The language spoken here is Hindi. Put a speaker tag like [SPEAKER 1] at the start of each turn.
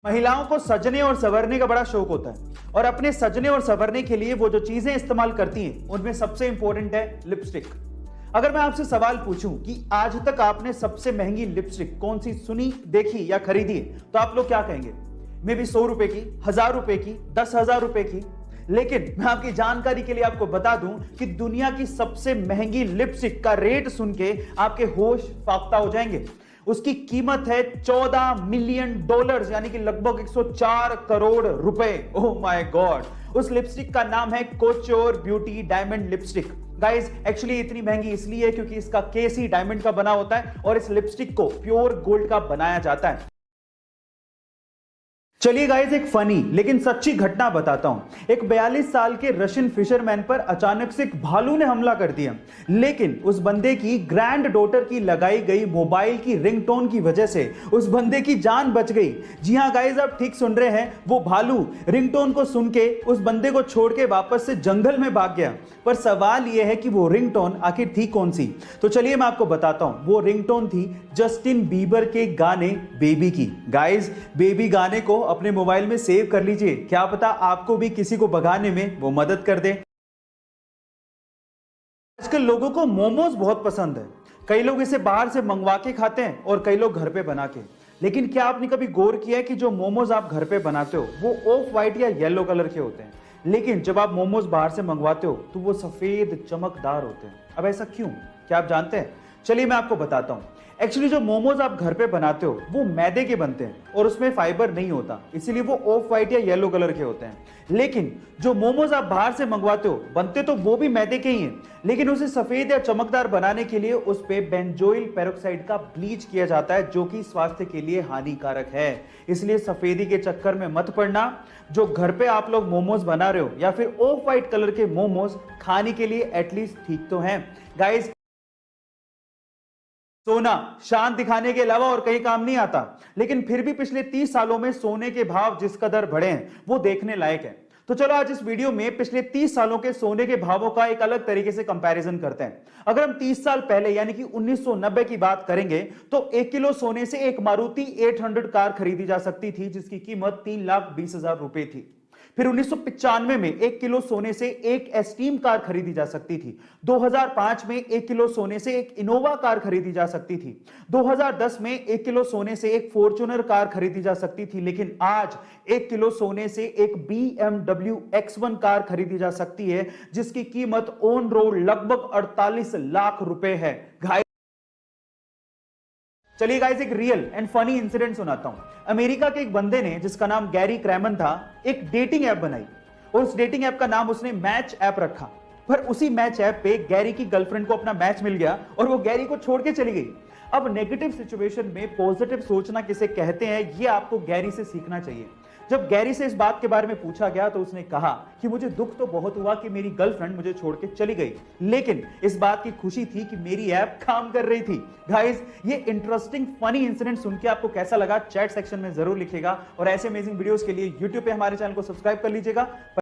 [SPEAKER 1] महिलाओं को सजने और संवरने का बड़ा शौक होता है और अपने सजने और संवरने के लिए वो जो चीजें इस्तेमाल करती हैं उनमें सबसे इंपॉर्टेंट है लिपस्टिक। अगर मैं आपसे सवाल पूछूं कि आज तक आपने सबसे महंगी लिपस्टिक कौन सी सुनी, देखी या खरीदी है, तो आप लोग क्या कहेंगे? मे बी 100 रुपए की, 1000 रुपए की, 10,000 रुपए की। लेकिन मैं आपकी जानकारी के लिए आपको बता दूं कि दुनिया की सबसे महंगी लिपस्टिक का रेट सुन के आपके होश फाख्ता हो जाएंगे। उसकी कीमत है $14 मिलियन, यानी कि लगभग 104 करोड़ रुपए। Oh my God. उस लिपस्टिक का नाम है couture beauty diamond lipstick. Guys, actually इतनी महंगी इसलिए है क्योंकि इसका केस ही डायमंड का बना होता है और इस लिपस्टिक को प्योर गोल्ड का बनाया जाता है। चलिए गाइस, एक फनी लेकिन सच्ची घटना बताता हूं। एक 42 साल के रशियन फिशरमैन पर अचानक से एक भालू ने हमला कर दिया, लेकिन उस बंदे की ग्रैंड डॉटर की लगाई गई मोबाइल की रिंगटोन की वजह से उस बंदे की जान बच गई। जी हां गाइस, आप ठीक सुन रहे हैं, वो भालू रिंगटोन को सुन के उस बंदे को छोड़ के वापस से जंगल में भाग गया। पर सवाल यह है कि वो रिंगटोन आखिर थी कौन सी? तो चलिए मैं आपको बताता हूं। वो रिंगटोन थी जस्टिन बीबर के गाने बेबी की। गाइस, बेबी गाने को अपने मोबाइल में सेव कर लीजिए, क्या पता आपको भी किसी को भगाने में वो मदद कर दे। आजकल लोगों को मोमोज बहुत पसंद है। कई लोग इसे बाहर से मंगवा के खाते हैं और कई लोग घर पे बना के। लेकिन क्या आपने कभी गौर किया है कि जो मोमोज आप घर पे बनाते हो वो ऑफ व्हाइट या येलो कलर के होते हैं, लेकिन जब आप मोमोज बाहर से मंगवाते हो तो वो सफेद चमकदार होते हैं। अब ऐसा क्यों, क्या आप जानते हैं? चलिए मैं आपको बताता हूं। एक्चुअली जो मोमोज आप घर पे बनाते हो वो मैदे के बनते हैं और उसमें फाइबर नहीं होता, इसीलिए वो ऑफ व्हाइट या येलो कलर के होते हैं। लेकिन जो मोमोज आप बाहर से मंगवाते हो, बनते तो वो भी मैदे के ही हैं, लेकिन उसे सफेद या चमकदार बनाने के लिए उस पे बेंजोइल पेरोक्साइड का ब्लीच किया जाता है, जो कि स्वास्थ्य के लिए हानिकारक है। इसलिए सफेदी के चक्कर में मत पड़ना। जो घर पे आप लोग मोमोज बना रहे हो या फिर ऑफ व्हाइट कलर के मोमोज खाने के लिए एटलीस्ट ठीक तो हैं। गाइस, सोना शान दिखाने के अलावा और कहीं काम नहीं आता, लेकिन फिर भी पिछले 30 सालों में सोने के भाव जिस कदर बढ़े हैं वो देखने लायक है। तो चलो आज इस वीडियो में पिछले 30 सालों के सोने के भावों का एक अलग तरीके से कंपैरिजन करते हैं। अगर हम 30 साल पहले यानी कि 1990 की बात करेंगे तो 1 किलो सोने से एक मारुति 800 कार खरीदी जा सकती थी, जिसकी कीमत 3,20,000 रुपए थी। फिर 1995 में 1 किलो सोने से एक एस्टीम कार खरीदी जा सकती थी। 2005 में 1 किलो सोने से एक इनोवा कार खरीदी जा सकती थी। 2010 में 1 किलो सोने से एक फॉर्च्यूनर कार खरीदी जा सकती थी। लेकिन आज 1 किलो सोने से एक BMW X1 कार खरीदी जा सकती है, जिसकी कीमत ऑन रोड लगभग 48 लाख रुपए है। चलिए गाइस, एक रियल एंड फनी इंसिडेंट सुनाता हूं। अमेरिका के एक बंदे ने, जिसका नाम गैरी क्रैमन था, एक डेटिंग ऐप बनाई और उस डेटिंग ऐप का नाम उसने मैच ऐप रखा। पर उसी मैच ऐप पे गैरी की गर्लफ्रेंड को अपना मैच मिल गया और वो गैरी को छोड़ के चली गई। अब नेगेटिव सिचुएशन में पॉजिटिव सोचना किसे कहते हैं, ये आपको गैरी से सीखना चाहिए। जब गैरी से इस बात के बारे में पूछा गया तो उसने कहा कि मुझे दुख तो बहुत हुआ कि मेरी गर्लफ्रेंड मुझे छोड़ के चली गई, लेकिन इस बात की खुशी थी कि मेरी ऐप काम कर रही थी। गाइस, ये इंटरेस्टिंग फनी इंसिडेंट सुन के आपको कैसा लगा, चैट सेक्शन में जरूर लिखिएगा और ऐसे अमेजिंग वीडियोस के लिए यूट्यूब पे हमारे चैनल को सब्सक्राइब कर लीजिएगा।